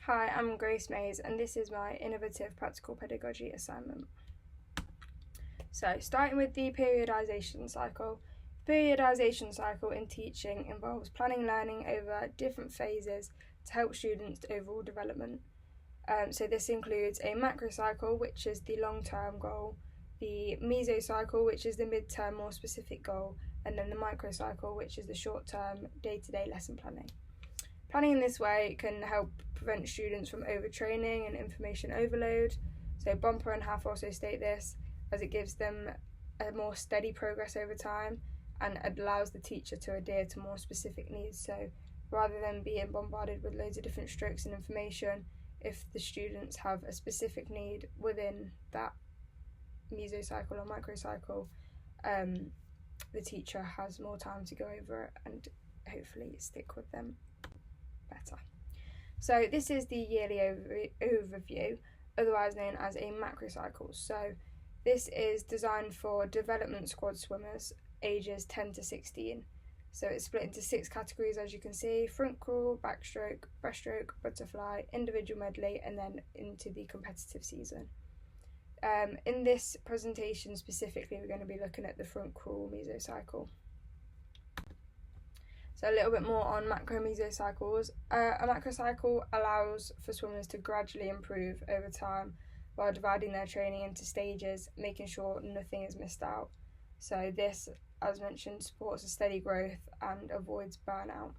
Hi, I'm Grace Mays, and this is my innovative practical pedagogy assignment. So, starting with the periodisation cycle. Periodisation cycle in teaching involves planning learning over different phases to help students' overall development. So this includes a macro cycle, which is the long-term goal, the mesocycle, which is the mid-term more specific goal, and then the microcycle, which is the short-term day-to-day lesson planning. Planning in this way can help prevent students from overtraining and information overload. So Bomper and Half also state this, as it gives them a more steady progress over time and allows the teacher to adhere to more specific needs. So rather than being bombarded with loads of different strokes and information, if the students have a specific need within that mesocycle or microcycle, the teacher has more time to go over it and hopefully stick with them better. So this is the yearly overview, otherwise known as a macrocycle. So this is designed for development squad swimmers ages 10 to 16. So it's split into 6 categories, as you can see: front crawl, backstroke, breaststroke, butterfly, individual medley, and then into the competitive season. In this presentation specifically, we're going to be looking at the front crawl mesocycle. So a little bit more on macro mesocycles. A macrocycle allows for swimmers to gradually improve over time while dividing their training into stages, making sure nothing is missed out. So this, as mentioned, supports a steady growth and avoids burnout.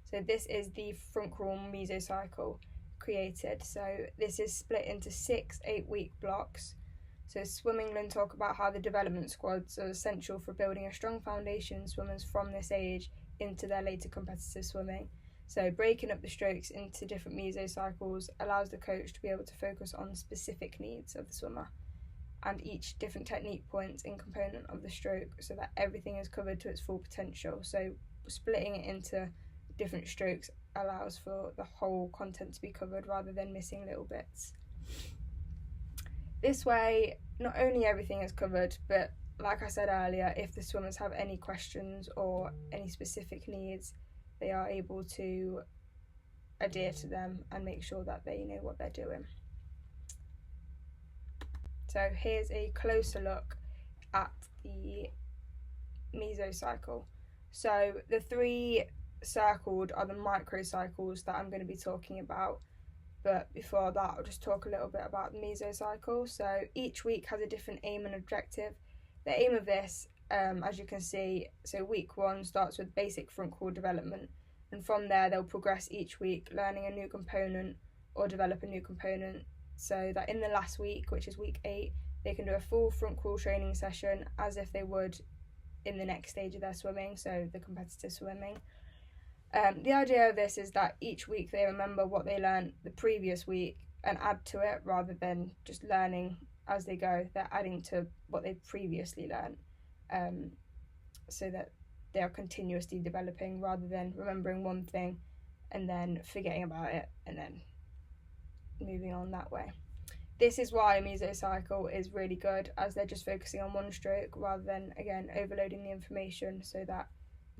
So this is the front crawl mesocycle created. So this is split into 6 8-week blocks. So Swim England talk about how the development squads are essential for building a strong foundation in swimmers from this age into their later competitive swimming. So breaking up the strokes into different mesocycles allows the coach to be able to focus on specific needs of the swimmer and each different technique points in component of the stroke so that everything is covered to its full potential. So splitting it into different strokes allows for the whole content to be covered rather than missing little bits. This way, not only everything is covered, but like I said earlier, if the swimmers have any questions or any specific needs, they are able to adhere to them and make sure that they know what they're doing. So here's a closer look at the mesocycle. So the 3 circled are the microcycles that I'm going to be talking about. But before that, I'll just talk a little bit about the mesocycle. So each week has a different aim and objective. The aim of this, as you can see, so week 1 starts with basic front crawl development, and from there they'll progress each week, learning a new component or develop a new component, so that in the last week, which is week 8, they can do a full front crawl training session as if they would in the next stage of their swimming, so the competitive swimming. The idea of this is that each week they remember what they learned the previous week and add to it rather than just learning as they go. They're adding to what they've previously learned, so that they are continuously developing rather than remembering one thing and then forgetting about it and then moving on that way. This is why a mesocycle is really good, as they're just focusing on one stroke rather than, again, overloading the information so that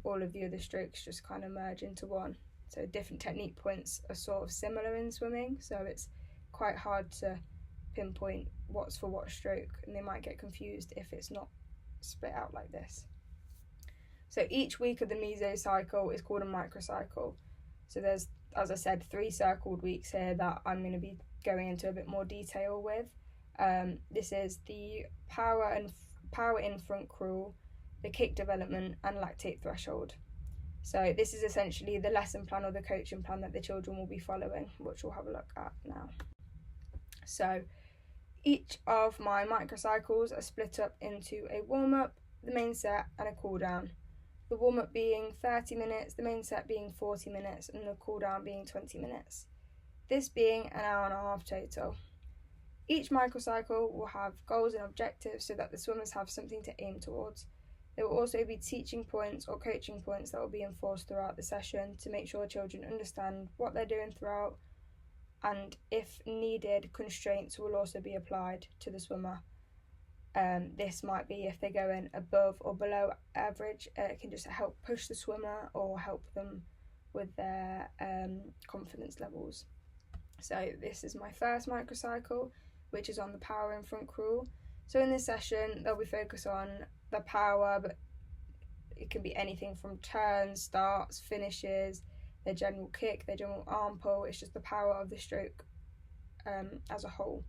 all of the other strokes just kind of merge into one. So different technique points are sort of similar in swimming, so it's quite hard to pinpoint what's for what stroke, and they might get confused if it's not split out like this. So each week of the mesocycle is called a microcycle. So there's, as I said, 3 circled weeks here that I'm going to be going into a bit more detail with. This is the power in front crawl, the kick development, and lactate threshold. So this is essentially the lesson plan or the coaching plan that the children will be following, which we'll have a look at now. So each of my microcycles are split up into a warm-up, the main set, and a cool-down. The warm-up being 30 minutes, the main set being 40 minutes, and the cool-down being 20 minutes. This being an hour and a half total. Each microcycle will have goals and objectives so that the swimmers have something to aim towards. There will also be teaching points or coaching points that will be enforced throughout the session to make sure children understand what they're doing throughout, and if needed, constraints will also be applied to the swimmer. This might be if they're going above or below average, it can just help push the swimmer or help them with their confidence levels. So this is my first microcycle, which is on the power in front crawl. So in this session, they'll be focused on the power, but it can be anything from turns, starts, finishes, their general kick, their general arm pull. It's just the power of the stroke as a whole.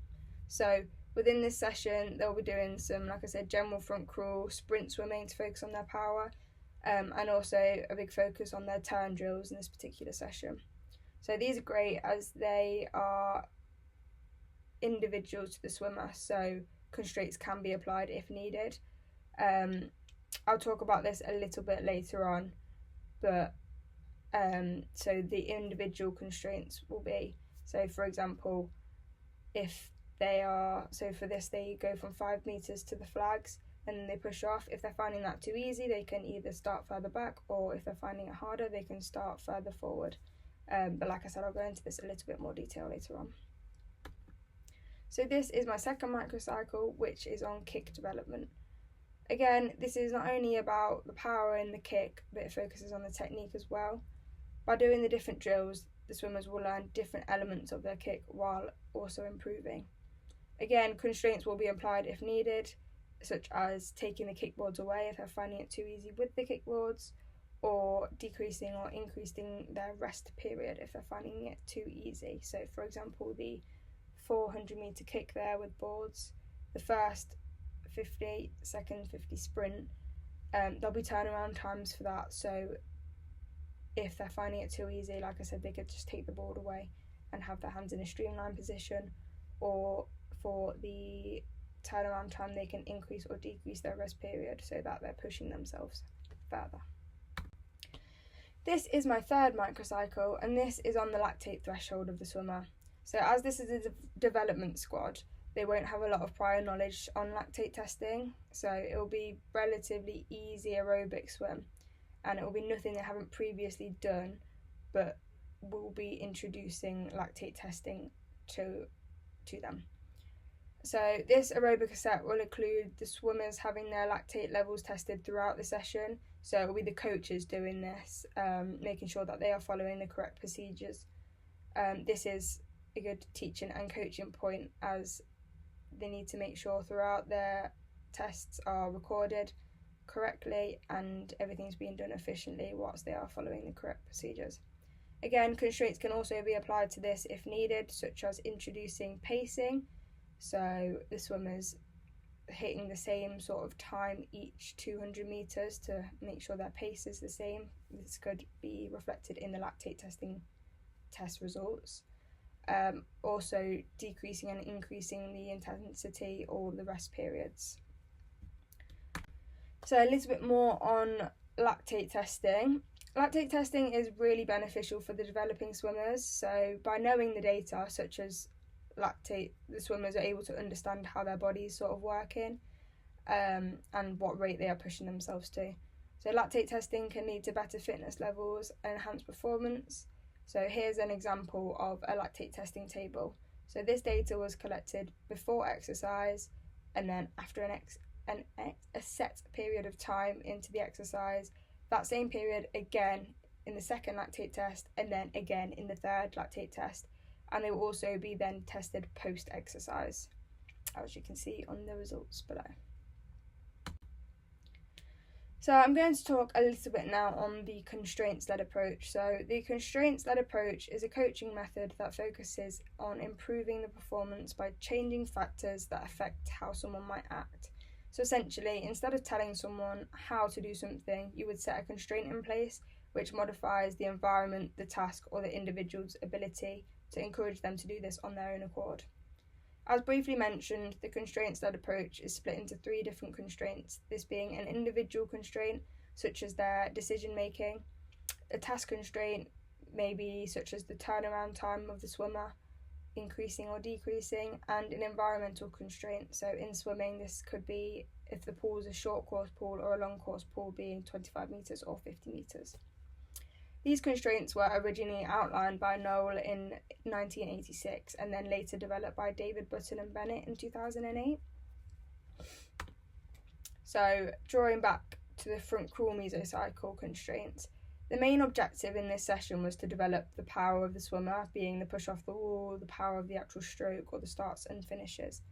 So within this session, they'll be doing some, like I said, general front crawl, sprint swimming to focus on their power, and also a big focus on their turn drills in this particular session. So these are great as they are individual to the swimmer, so constraints can be applied if needed. I'll talk about this a little bit later on, but so the individual constraints will be, so for example, if they are, so for this they go from 5 meters to the flags and then they push off. If they're finding that too easy, they can either start further back, or if they're finding it harder, they can start further forward. But like I said, I'll go into this a little bit more detail later on. So this is my second microcycle, which is on kick development. Again, this is not only about the power in the kick, but it focuses on the technique as well. By doing the different drills, the swimmers will learn different elements of their kick while also improving. Again, constraints will be applied if needed, such as taking the kickboards away if they're finding it too easy with the kickboards, or decreasing or increasing their rest period if they're finding it too easy. So for example, the 400 meter kick there with boards, the first 50, second 50 sprint, there'll be turnaround times for that. So if they're finding it too easy, like I said, they could just take the board away and have their hands in a streamline position, or for the turnaround time they can increase or decrease their rest period so that they're pushing themselves further. This is my third microcycle, and this is on the lactate threshold of the swimmer. So as this is a development squad, they won't have a lot of prior knowledge on lactate testing, so it will be relatively easy aerobic swim, and it will be nothing they haven't previously done, but we'll be introducing lactate testing to them. So this aerobic set will include the swimmers having their lactate levels tested throughout the session. So it will be the coaches doing this, making sure that they are following the correct procedures. This is a good teaching and coaching point, as they need to make sure throughout their tests are recorded correctly and everything's being done efficiently whilst they are following the correct procedures. Again, constraints can also be applied to this if needed, such as introducing pacing. So the swimmers hitting the same sort of time each 200 metres to make sure their pace is the same. This could be reflected in the lactate testing test results. Also decreasing and increasing the intensity or the rest periods. So a little bit more on lactate testing. Lactate testing is really beneficial for the developing swimmers. So by knowing the data, such as lactate, the swimmers are able to understand how their body is sort of working, and what rate they are pushing themselves to. So lactate testing can lead to better fitness levels and enhanced performance. So here's an example of a lactate testing table. So this data was collected before exercise, and then after a set period of time into the exercise, that same period again in the second lactate test, and then again in the third lactate test. And they will also be then tested post-exercise, as you can see on the results below. So I'm going to talk a little bit now on the constraints-led approach. So the constraints-led approach is a coaching method that focuses on improving the performance by changing factors that affect how someone might act. So essentially, instead of telling someone how to do something, you would set a constraint in place which modifies the environment, the task, or the individual's ability to encourage them to do this on their own accord. As briefly mentioned, the constraints-led approach is split into 3 different constraints, this being an individual constraint, such as their decision-making, a task constraint, maybe such as the turnaround time of the swimmer, increasing or decreasing, and an environmental constraint. So in swimming, this could be if the pool is a short course pool or a long course pool, being 25 metres or 50 metres. These constraints were originally outlined by Noel in 1986 and then later developed by David Button and Bennett in 2008. So drawing back to the front crawl mesocycle constraints, The main objective in this session was to develop the power of the swimmer, being the push off the wall, the power of the actual stroke, or the starts and finishes.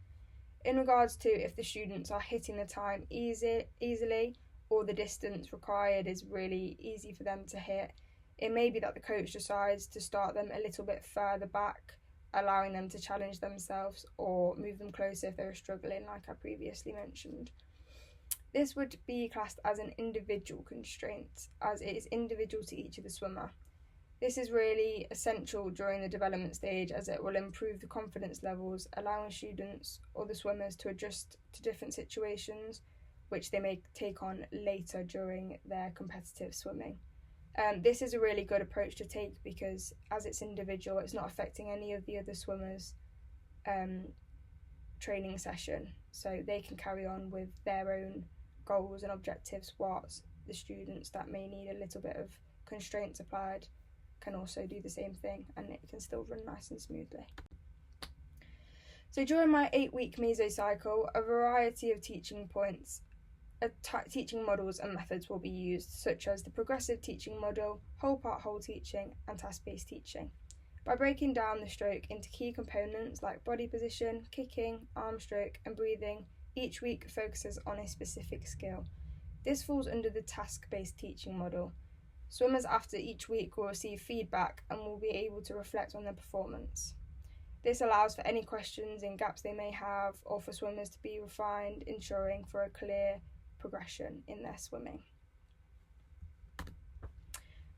In regards to if the students are hitting the time easily, or the distance required is really easy for them to hit, it may be that the coach decides to start them a little bit further back, allowing them to challenge themselves, or move them closer if they're struggling, like I previously mentioned. This would be classed as an individual constraint, as it is individual to each of the swimmer. This is really essential during the development stage, as it will improve the confidence levels, allowing students or the swimmers to adjust to different situations which they may take on later during their competitive swimming. This is a really good approach to take because as it's individual, it's not affecting any of the other swimmers' training session, so they can carry on with their own goals and objectives, whilst the students that may need a little bit of constraints applied can also do the same thing, and it can still run nice and smoothly. So during my 8-week mesocycle, a variety of teaching models and methods will be used, such as the progressive teaching model, whole part whole teaching, and task-based teaching. By breaking down the stroke into key components like body position, kicking, arm stroke, and breathing, each week focuses on a specific skill. This falls under the task-based teaching model. Swimmers after each week will receive feedback and will be able to reflect on their performance. This allows for any questions and gaps they may have, or for swimmers to be refined, ensuring for a clear progression in their swimming.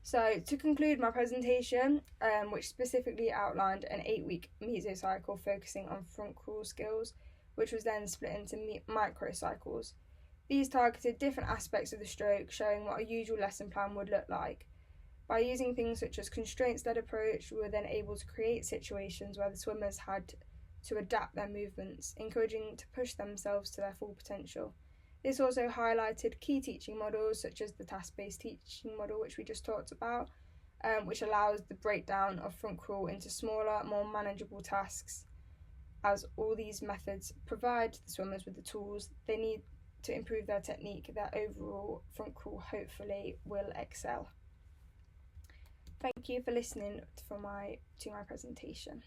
So to conclude my presentation, which specifically outlined an 8-week mesocycle focusing on front crawl skills, which was then split into microcycles. These targeted different aspects of the stroke, showing what a usual lesson plan would look like. By using things such as constraints-led approach, we were then able to create situations where the swimmers had to adapt their movements, encouraging to push themselves to their full potential. This also highlighted key teaching models such as the task-based teaching model, which we just talked about, which allows the breakdown of front crawl into smaller, more manageable tasks, as all these methods provide the swimmers with the tools they need to improve their technique. Their overall front crawl hopefully will excel. Thank you for listening to my presentation.